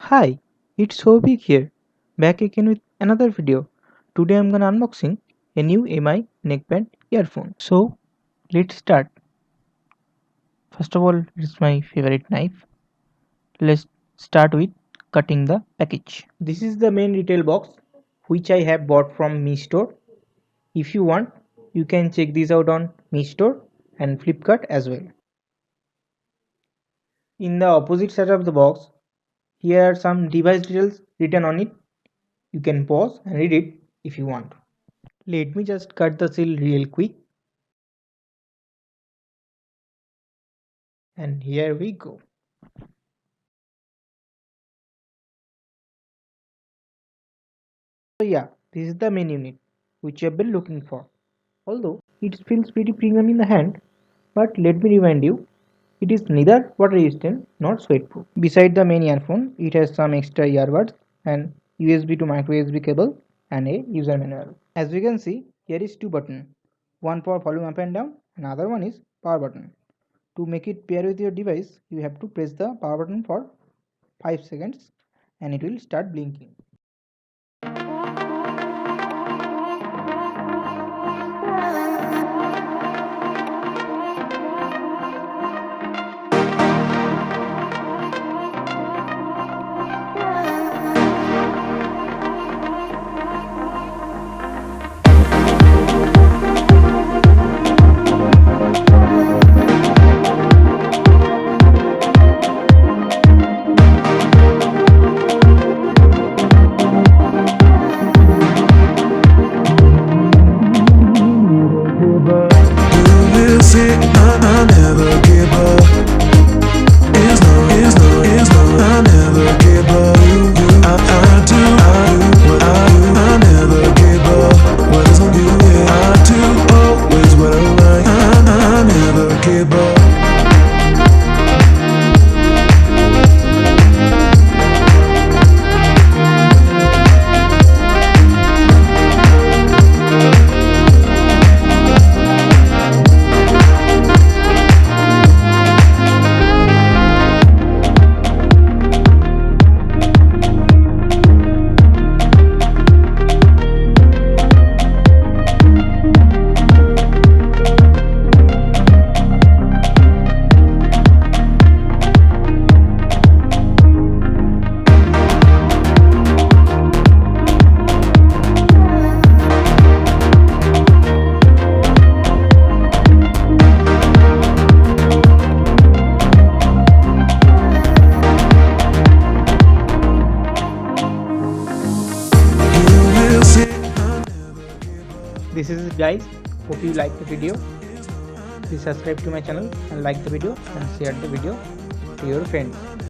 Hi, it's Sobik here, back again with another video. Today I'm gonna unboxing a new MI neckband earphone. So let's start. First of all, it's my favorite knife. Let's start with cutting the package. This is the main retail box which I have bought from Mi Store. If you want, you can check this out on Mi Store and Flipkart as well. In the opposite side of the box, here are some device details written on it. You can pause and read it if you want. Let me just cut the seal real quick, and here we go. So yeah, this is the main unit which you have been looking for. Although it feels pretty premium in the hand, but let me remind you, it is neither water resistant nor sweat proof. Beside the main earphone, it has some extra earbuds and USB to micro USB cable and a user manual. As we can see, here is two buttons. One for volume up and down, and other one is power button. To make it pair with your device, you have to press the power button for 5 seconds and it will start blinking. I never give up. I never give up. I do what I never give up. What is on you? Yeah, I do always what I like. I never give up. This is it guys. Hope you like the video. Please subscribe to my channel and like the video and share the video to your friends.